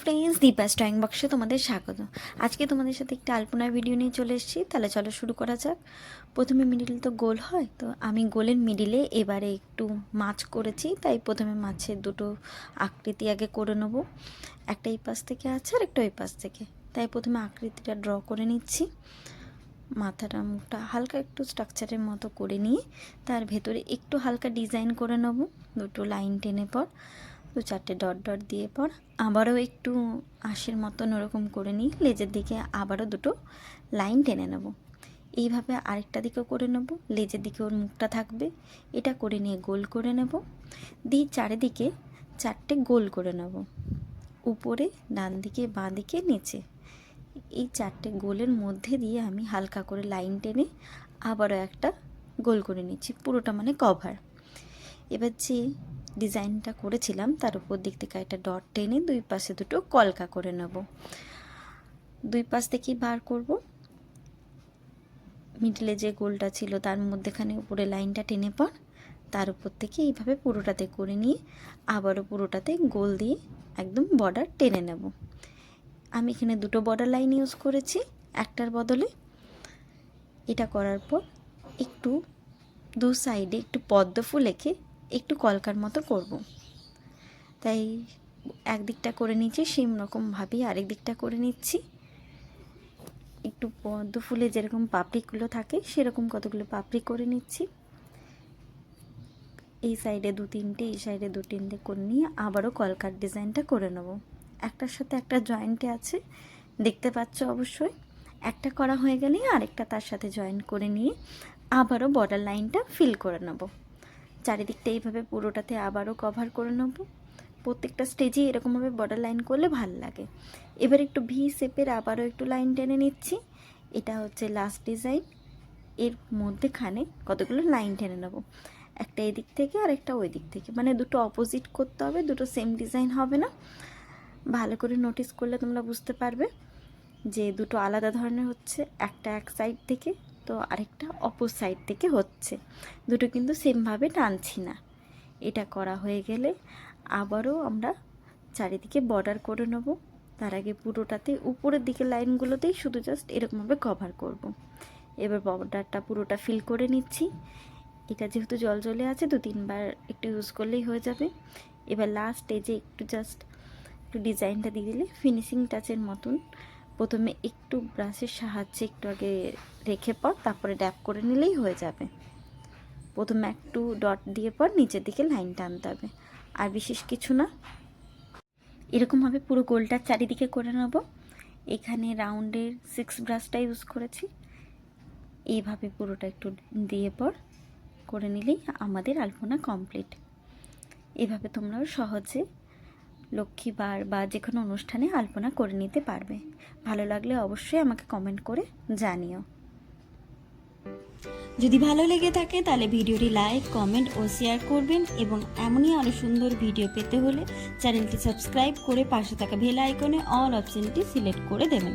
Friends, Deepa's drawing বক্সে তোমাদের স্বাগত। আজকে তোমাদের সাথে একটা আলপনার ভিডিও নিয়ে চলে এসেছি। তাহলে চলো শুরু করা যাক। প্রথমে মিডিল তো গোল হয়, তো আমি গোলের মিডিলে এবারে একটু মাছ করেছি, তাই প্রথমে মাছের দুটো আকৃতি আগে করে নেব। একটা এই পাশ থেকে আছে আর একটা ওই পাশ থেকে, তাই প্রথমে আকৃতিটা ড্র করে নিচ্ছি। মাথাটা মুখটা হালকা একটু স্ট্রাকচারের মতো করে নিয়ে তার ভেতরে একটু হালকা ডিজাইন করে নেব। দুটো লাইন টেনে পর দু চারটে ডট ডট দিয়ে পর আবারও একটু আঁশের মতন ওরকম করে নিই। লেজের দিকে আবারও দুটো লাইন টেনে নেব। এইভাবে আরেকটা দিকেও করে নেব। লেজের দিকে ওর মুখটা থাকবে, এটা করে নিয়ে গোল করে নেব। দিয়ে চারিদিকে চারটে গোল করে নেব, উপরে, ডান দিকে, বাঁ দিকে, নিচে। এই চারটে গোলের মধ্যে দিয়ে আমি হালকা করে লাইন টেনে আবারও একটা গোল করে নিচ্ছি, পুরোটা মানে কভার। এবার যে ডিজাইনটা করেছিলাম তার উপর দিক থেকে একটা ডট টেনে দুই পাশে দুটো কলকা করে নেব। দুই পাশ থেকেই বার করব। মিডলে যে গোলটা ছিল তার মধ্যেখানে উপরে লাইনটা টেনে পর তার উপর থেকে এইভাবে পুরোটাতে করে নিয়ে আবারও পুরোটাতে গোল দিয়ে একদম বর্ডার টেনে নেব। আমি এখানে দুটো বর্ডার লাইন ইউজ করেছি একটার বদলে। এটা করার পর একটু দু সাইডে একটু পদ্ম ফুল এঁকে একটু কলকার মতো করব। তাই একদিকটা করে নিচ্ছি, সেম রকমভাবেই আরেক দিকটা করে নিচ্ছি। একটু পদ্ম ফুলে যেরকম পাপড়িগুলো থাকে সেরকম কতগুলো পাপড়ি করে নিচ্ছি। এই সাইডে দু তিনটে, এই সাইডে দু তিনটে করে নিয়ে আবারও কলকার ডিজাইনটা করে নেব। একটার সাথে একটা জয়েন্টে আছে, দেখতে পাচ্ছ অবশ্যই। একটা করা হয়ে গেলে আরেকটা তার সাথে জয়েন্ট করে নিয়ে আবারও বর্ডার লাইনটা ফিল করে নেব। চারিদিকটা এইভাবে পুরোটাতে আবারও কভার করে নেব। প্রত্যেকটা স্টেজে এরকমভাবে বর্ডার লাইন করলে ভালো লাগে। এবার একটু ভি শেপের আবারও একটু লাইন টেনে নিচ্ছি। এটা হচ্ছে লাস্ট ডিজাইন। এর মধ্যেখানে কতগুলো লাইন টেনে নেব, একটা এদিক থেকে আর একটা ওই দিক থেকে, মানে দুটো অপোজিট করতে হবে, দুটো সেম ডিজাইন হবে না। ভালো করে নোটিস করলে তোমরা বুঝতে পারবে যে দুটো আলাদা ধরনের হচ্ছে, একটা এক সাইড থেকে তো আরেকটা অপর সাইড থেকে হচ্ছে, দুটো কিন্তু সেমভাবে টানছি না। এটা করা হয়ে গেলে আবারও আমরা চারিদিকে বর্ডার করে নেব। তার আগে পুরোটাতে উপরের দিকে লাইনগুলোতেই শুধু জাস্ট এরকমভাবে কভার করব। এবার বর্ডারটা পুরোটা ফিল করে নিচ্ছি। এটা যেহেতু জল জলে আছে, দু তিনবার একটু ইউজ করলেই হয়ে যাবে। এবার লাস্ট স্টেজে একটু জাস্ট একটু ডিজাইনটা দিয়ে দিলে ফিনিশিং টাচের মতন প্রথমে একটু ব্রাশের সাহায্যে একটু আগে রেখে পর তারপরে ড্যাপ করে নিলেই হয়ে যাবে। প্রথমে একটু ডট দিয়ে পর নিচের দিকে লাইন টানতে হবে, আর বিশেষ কিছু না। এরকমভাবে পুরো গোলটার চারিদিকে করে নেব। এখানে রাউন্ডের 6 ব্রাশটা ইউজ করেছি। এইভাবে পুরোটা একটু দিয়ে পর করে নিলেই আমাদের আলপনা কমপ্লিট। এভাবে তোমরাও সহজে লক্ষ্মীবার বা যে কোনো অনুষ্ঠানে আলপনা করে নিতে পারবে। ভালো লাগলে অবশ্যই আমাকে কমেন্ট করে জানিও। যদি ভালো লেগে থাকে তাহলে ভিডিওটি লাইক, কমেন্ট ও শেয়ার করবেন, এবং এমনই আরও সুন্দর ভিডিও পেতে হলে চ্যানেলটি সাবস্ক্রাইব করে পাশে থাকা বেল আইকনে অল অপশনটি সিলেক্ট করে দেবেন।